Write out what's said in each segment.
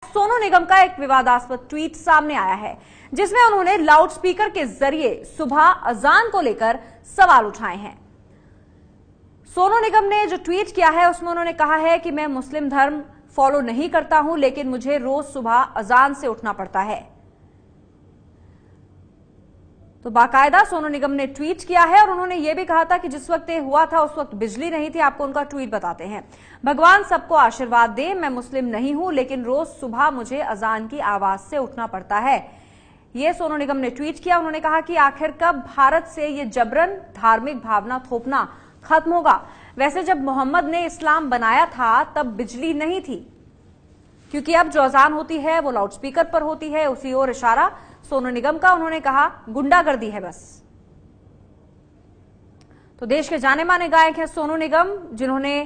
सोनू निगम का एक विवादास्पद ट्वीट सामने आया है जिसमें उन्होंने लाउडस्पीकर के जरिए सुबह अजान को लेकर सवाल उठाए हैं। सोनू निगम ने जो ट्वीट किया है उसमें उन्होंने कहा है कि मैं मुस्लिम धर्म फॉलो नहीं करता हूं, लेकिन मुझे रोज सुबह अजान से उठना पड़ता है। तो बाकायदा सोनू निगम ने ट्वीट किया है और उन्होंने यह भी कहा था कि जिस वक्त ये हुआ था उस वक्त बिजली नहीं थी। आपको उनका ट्वीट बताते हैं। भगवान सबको आशीर्वाद दे, मैं मुस्लिम नहीं हूं, लेकिन रोज सुबह मुझे अजान की आवाज से उठना पड़ता है। यह सोनू निगम ने ट्वीट किया। उन्होंने कहा कि आखिर कब भारत से ये जबरन धार्मिक भावना थोपना खत्म होगा। वैसे जब मोहम्मद ने इस्लाम बनाया था तब बिजली नहीं थी, क्योंकि अब जो अजान होती है वो लाउडस्पीकर पर होती है। उसी ओर इशारा सोनू निगम का। उन्होंने कहा गुंडागर्दी है बस। तो देश के जाने माने गायक हैं सोनू निगम, जिन्होंने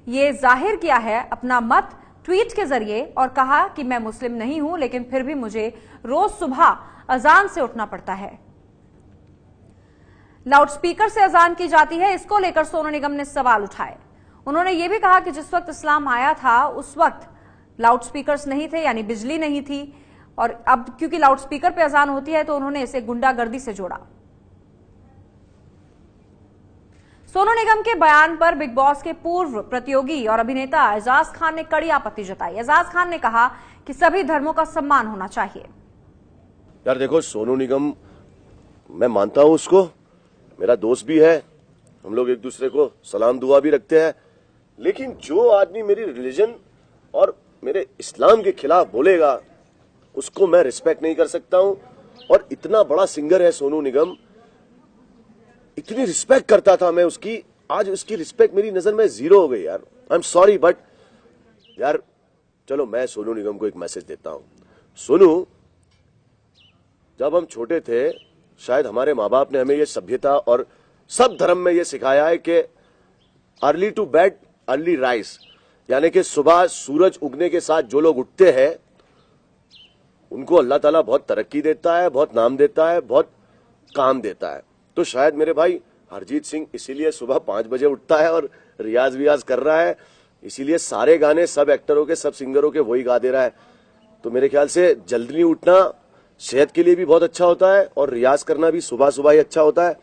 ये जाहिर किया है अपना मत ट्वीट के जरिए और कहा कि मैं मुस्लिम नहीं हूं, लेकिन फिर भी मुझे रोज सुबह अजान से उठना पड़ता है। लाउडस्पीकर से अजान की जाती है, इसको लेकर सोनू निगम ने सवाल उठाए। उन्होंने ये भी कहा कि जिस वक्त इस्लाम आया था उस वक्त लाउडस्पीकर्स नहीं थे, यानी बिजली नहीं थी, और अब क्योंकि लाउडस्पीकर पे अजान होती है तो उन्होंने इसे गुंडागर्दी से जोड़ा। सोनू निगम के बयान पर बिग बॉस के पूर्व प्रतियोगी और अभिनेता एजाज खान ने कड़ी आपत्ति जताई। एजाज खान ने कहा कि सभी धर्मों का सम्मान होना चाहिए। यार देखो, सोनू निगम मैं मानता हूं, उसको मेरा दोस्त भी है, हम लोग एक दूसरे को सलाम दुआ भी रखते हैं, लेकिन जो आदमी मेरी रिलीजन और मेरे इस्लाम के खिलाफ बोलेगा उसको मैं रिस्पेक्ट नहीं कर सकता हूं। और इतना बड़ा सिंगर है सोनू निगम, इतनी रिस्पेक्ट करता था मैं उसकी, आज उसकी रिस्पेक्ट मेरी नजर में जीरो हो गई। यार आई एम सॉरी, बट यार चलो मैं सोनू निगम को एक मैसेज देता हूं। सोनू, जब हम छोटे थे शायद हमारे माँ बाप ने हमें ये सभ्यता और सब धर्म में ये सिखाया है कि early to bed early rise, यानी कि सुबह सूरज उगने के साथ जो लोग उठते हैं उनको अल्लाह ताला बहुत तरक्की देता है, बहुत नाम देता है, बहुत काम देता है। तो शायद मेरे भाई हरजीत सिंह इसीलिए सुबह 5 बजे उठता है और रियाज वियाज कर रहा है, इसीलिए सारे गाने सब एक्टरों के सब सिंगरों के वही गा दे रहा है। तो मेरे ख्याल से जल्दी उठना सेहत के लिए भी बहुत अच्छा होता है और रियाज करना भी सुबह सुबह ही अच्छा होता है।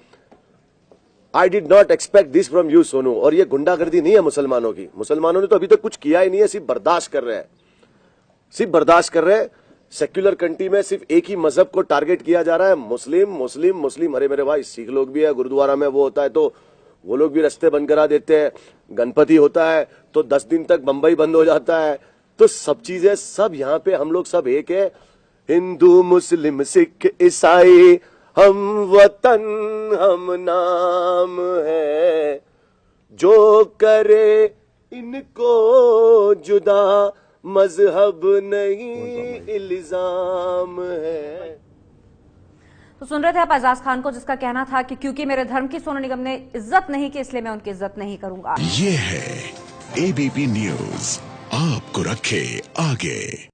I did not expect this from you Sonu. और ये गुंडागर्दी नहीं है मुसलमानों की, मुसलमानों ने तो अभी तक कुछ किया ही नहीं है, सिर्फ बर्दाश्त कर रहे हैं, सिर्फ बर्दाश्त कर रहे हैं। सेक्युलर कंट्री में सिर्फ एक ही मजहब को टारगेट किया जा रहा है, मुस्लिम मुस्लिम मुस्लिम। अरे मेरे भाई, सिख लोग भी है, गुरुद्वारा में वो होता है तो वो लोग भी रास्ते बंद करा देते हैं, गणपति होता है तो 10 दिन तक बंबई बंद हो जाता है। तो सब चीजें सब यहाँ पे हम लोग सब एक है, हिंदू मुस्लिम सिख ईसाई, हम वतन हम नाम है, जो करे इनको जुदा मजहब नहीं इल्जाम है। तो सुन रहे थे आप एजाज खान को, जिसका कहना था कि क्योंकि मेरे धर्म की सोनू निगम ने इज्जत नहीं की इसलिए मैं उनकी इज्जत नहीं करूंगा। ये है एबीपी न्यूज, आपको रखे आगे।